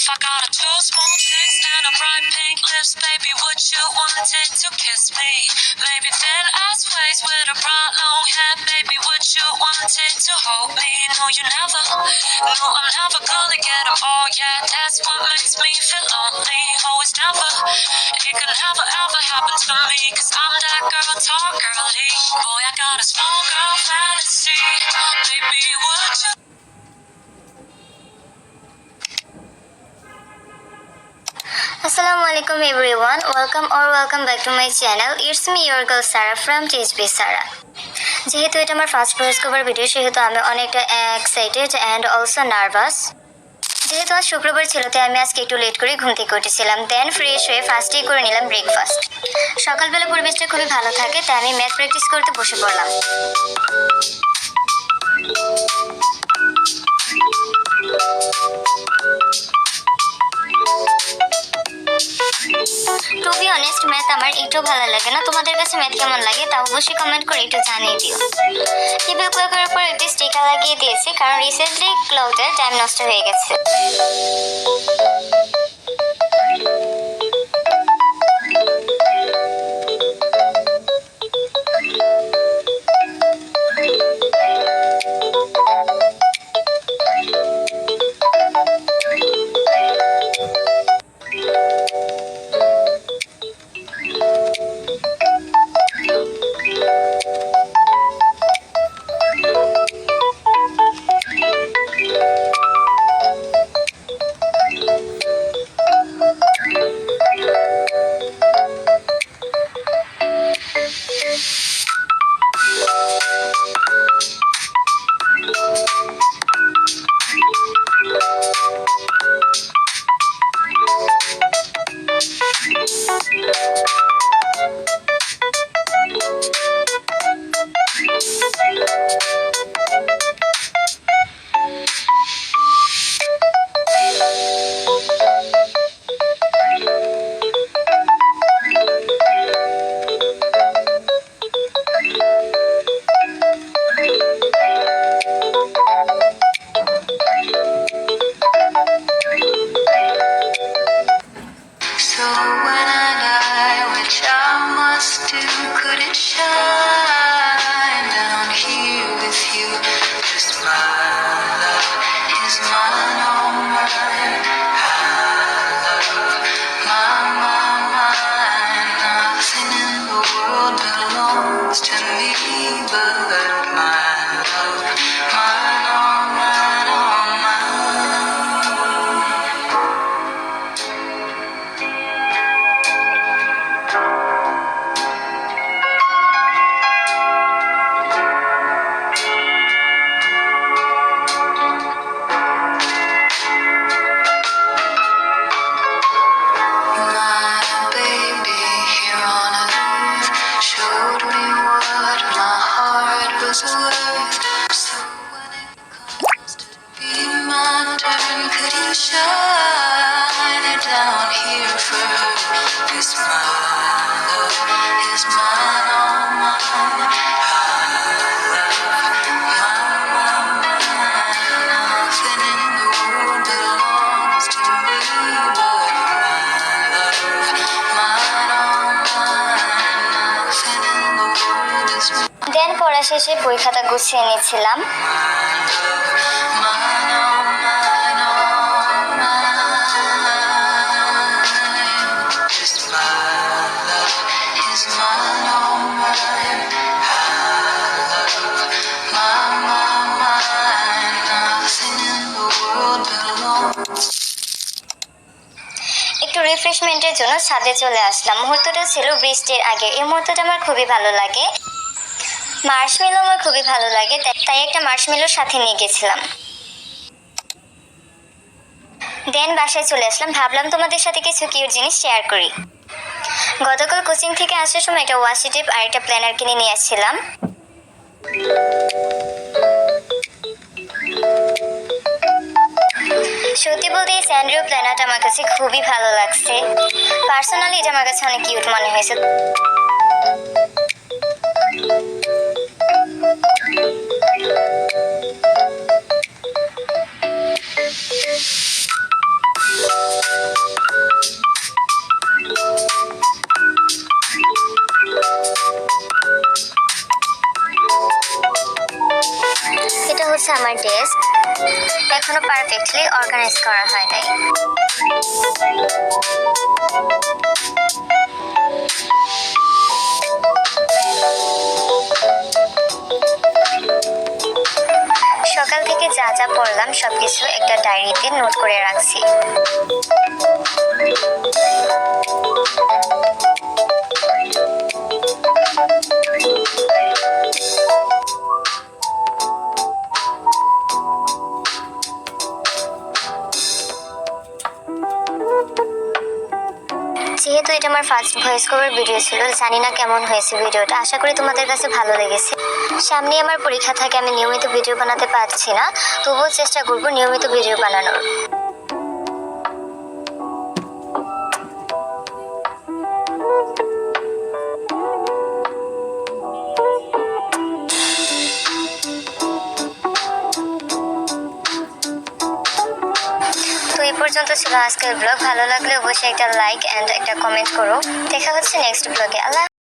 I got two small chicks and a bright pink lips. Baby, would you want to kiss me? Maybe thin ass waist with a bright long hair. Baby, would you want to hold me? No, you never. No, I'm never gonna get it all. Yeah, that's what makes me feel lonely. Always never. It can never ever happen to me. Cause I'm that girl, tall girly. Boy, I got a small girl fantasy. Baby, would you? Assalamualaikum everyone, welcome back to my channel. It's me your girl Sarah from THB Sarah. যেহেতু এটা আমার first voice cover video সেহেতু আমি অনেকটা excited and also nervous. যেহেতু আজ শুক্রবার ছিল তাই আমি আজকে একটু লেট করে ঘুম থেকে উঠেছিলাম, দেন ফ্রেশ হয়ে ফার্স্টেই করে নিলাম ব্রেকফাস্ট। সকালবেলা পরিবেশটা খুবই ভালো থাকে তাই আমি ম্যাথ প্র্যাকটিস করতে বসে পড়লাম। টু বি অনেস্ট ম্যাথ আমার একটু ভালো লাগে না। তোমাদের কাছে ম্যাথ কেমন লাগে তা অবশ্যই কমেন্ট করে একটু জানিয়ে দিও। টেবিল ক্লকের উপর একটি স্টিকার লাগিয়ে দিয়েছি কারণ রিসেন্টলি ক্লকের টাইম নষ্ট হয়ে গেছে। দেন পড়া শেষে বই খাতা গুছিয়ে নিয়েছিলাম। একটু রিফ্রেশমেন্টের জন্য ছাদে চলে আসলাম। মুহূর্তটা ছিল বৃষ্টির আগে। এই মুহূর্তটা আমার খুবই ভালো লাগে। মার্শমেলো আমার খুবই ভালো লাগে তাই একটা মার্শমেলোর সাথে নিয়ে গেছিলাম। দেন বাসায় চলে আসলাম, ভাবলাম তোমাদের সাথে কিছু কিউট জিনিস শেয়ার করি। গতকাল কোচিং থেকে আসার সময় একটা ওয়াশি টেপ আর একটা প্ল্যানার কিনে নিয়ে আসছিলাম। সত্যি বলতে এই স্যান্ড্রিও প্ল্যানারটা আমার কাছে খুবই ভালো লাগছে। পার্সোনালি এটা আমার কাছে অনেক কিউট মনে হয়েছে। এখনো পারফেক্টলি অর্গানাইজ করা হয় নাই। সকাল থেকে যা যা পড়লাম সবকিছু একটা ডায়েরিতে নোট করে রাখছি। যেহেতু এটা আমার ফার্স্ট ভয়েস কভার ভিডিও ছিল, জানি না কেমন হয়েছে ভিডিওটা, আশা করি তোমাদের কাছে ভালো লেগেছে। সামনে আমার পরীক্ষা থাকে, আমি নিয়মিত ভিডিও বানাতে পারছি না, তবুও চেষ্টা করবো নিয়মিত ভিডিও বানানোর। তো এই পর্যন্ত ছিল আজকের ব্লগ। ভালো লাগলে অবশ্যই একটা লাইক এন্ড একটা কমেন্ট করো। দেখা হচ্ছে নেক্সট ব্লগে। আল্লাহ।